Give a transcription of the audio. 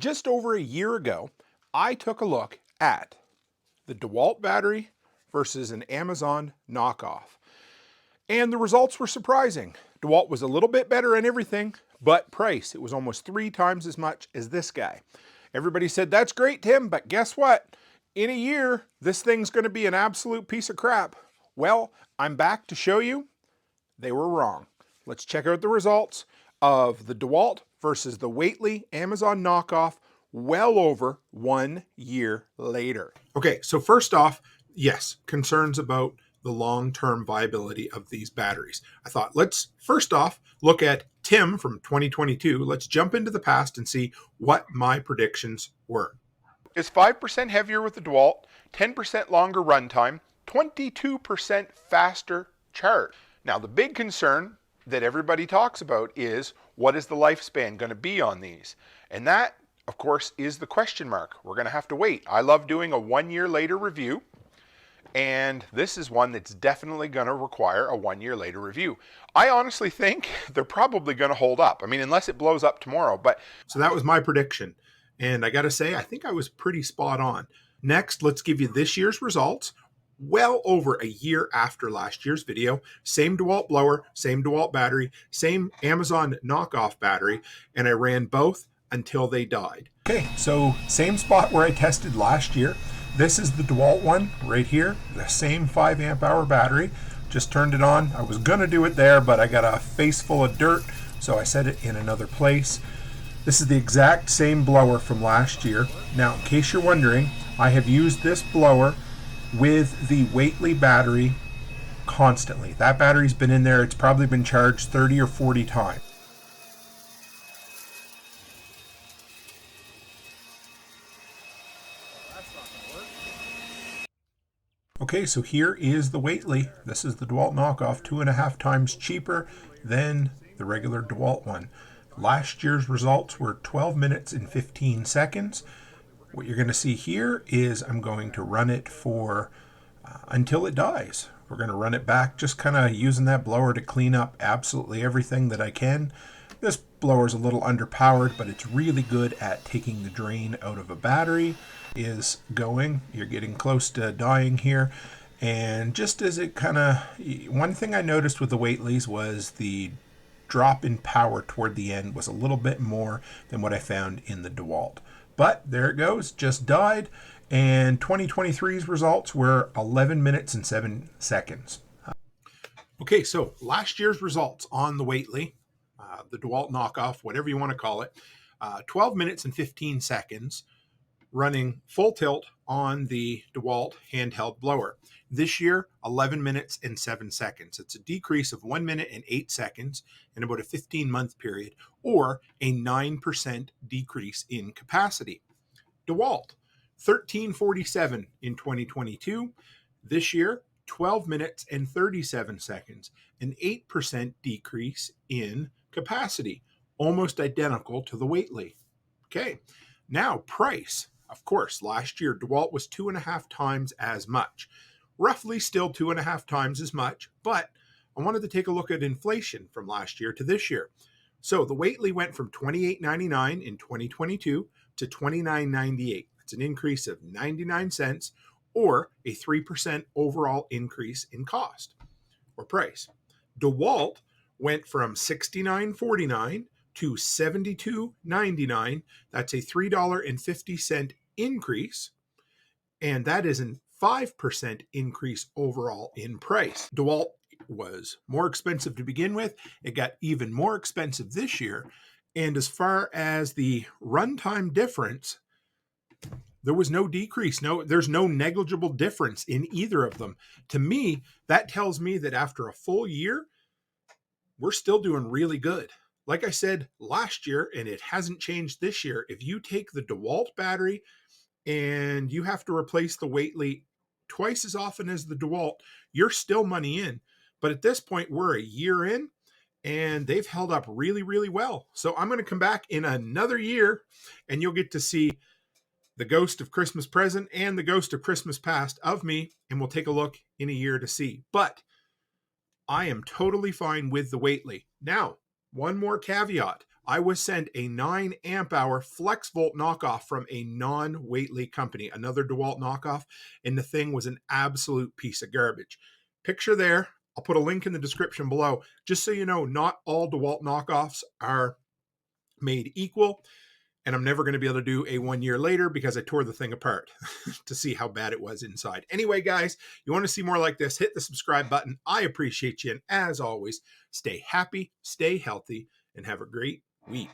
Just over a year ago, I took a look at the Dewalt battery versus an Amazon knockoff. And the results were surprising. Dewalt was a little bit better in everything, but price, it was almost 3 times as much as this guy. Everybody said, that's great, Tim, but guess what? In a year, this thing's going to be an absolute piece of crap. Well, I'm back to show you they were wrong. Let's check out the results of the Dewalt versus the Whately Amazon knockoff well over 1 year later. Okay, so first off, yes, concerns about the long-term viability of these batteries. I thought, let's first off look at Tim from 2022. Let's jump into the past and see what my predictions were. It's 5% heavier with the Dewalt, 10% longer runtime, 22% faster charge. Now, the big concern that everybody talks about is, what is the lifespan going to be on these? And that, of course, is the question mark. We're going to have to wait. I love doing a 1 year later review, and this is one that's definitely going to require a 1 year later review. I honestly think they're probably going to hold up. I mean, unless it blows up tomorrow. But so that was my prediction. And I got to say, I think I was pretty spot on. Next, let's give you this year's results. Well over a year after last year's video, same Dewalt blower, same Dewalt battery, same Amazon knockoff battery, and I ran both until they died. Okay, so same spot where I tested last year. This is the Dewalt one right here, the same 5 amp hour battery. Just turned it on. I was gonna do it there, but I got a face full of dirt, so I set it in another place. This is the exact same blower from last year. Now, in case you're wondering, I have used this blower with the Whately battery constantly. That battery's been in there. It's probably been charged 30 or 40 times. Okay, so here is the Whately. This is the Dewalt knockoff, 2.5 times cheaper than the regular Dewalt one. Last year's results were 12 minutes and 15 seconds. What you're going to see here is I'm going to run it for until it dies. We're going to run it back, just kind of using that blower to clean up absolutely everything that I can. This blower is a little underpowered, but it's really good at taking the drain out of a battery. Is going. You're getting close to dying here. And just as it kind of, one thing I noticed with the Whately's was the drop in power toward the end was a little bit more than what I found in the Dewalt. But there it goes, just died. And 2023's results were 11 minutes and 7 seconds. Okay, so last year's results on the Whately, the Dewalt knockoff, whatever you want to call it, 12 minutes and 15 seconds, running full tilt on the Dewalt handheld blower. This year, 11 minutes and 7 seconds. It's a decrease of 1 minute and 8 seconds in about a 15-month period, or a 9% decrease in capacity. Dewalt, 1347 in 2022. This year, 12 minutes and 37 seconds, an 8% decrease in capacity, almost identical to the Whately. Okay, now price. Of course, last year, Dewalt was 2.5 times as much. Roughly still 2.5 times as much, but I wanted to take a look at inflation from last year to this year. So the Whately went from $28.99 in 2022 to $29.98. That's an increase of 99 cents, or a 3% overall increase in cost or price. Dewalt went from $69.49 to $72.99. That's a $3.50 increase, and that is a 5% increase overall in price. Dewalt was more expensive to begin with. It got even more expensive this year, and as far as the runtime difference, there was no decrease. There's no negligible difference in either of them. To me, that tells me that after a full year, we're still doing really good. Like I said last year, and it hasn't changed this year, if you take the Dewalt battery and you have to replace the Whately twice as often as the Dewalt, you're still money in. But at this point, we're a year in, and they've held up really, really well. So I'm going to come back in another year, and you'll get to see the ghost of Christmas present and the ghost of Christmas past of me, and we'll take a look in a year to see. But I am totally fine with the Whately. Now, one more caveat. I was sent a 9 amp hour flex volt knockoff from a non-Waitley company, another Dewalt knockoff, and the thing was an absolute piece of garbage. Picture there. I'll put a link in the description below. Just so you know, not all Dewalt knockoffs are made equal, and I'm never going to be able to do a 1 year later because I tore the thing apart to see how bad it was inside. Anyway, guys, you want to see more like this, hit the subscribe button. I appreciate you, and as always, stay happy, stay healthy, and have a great week.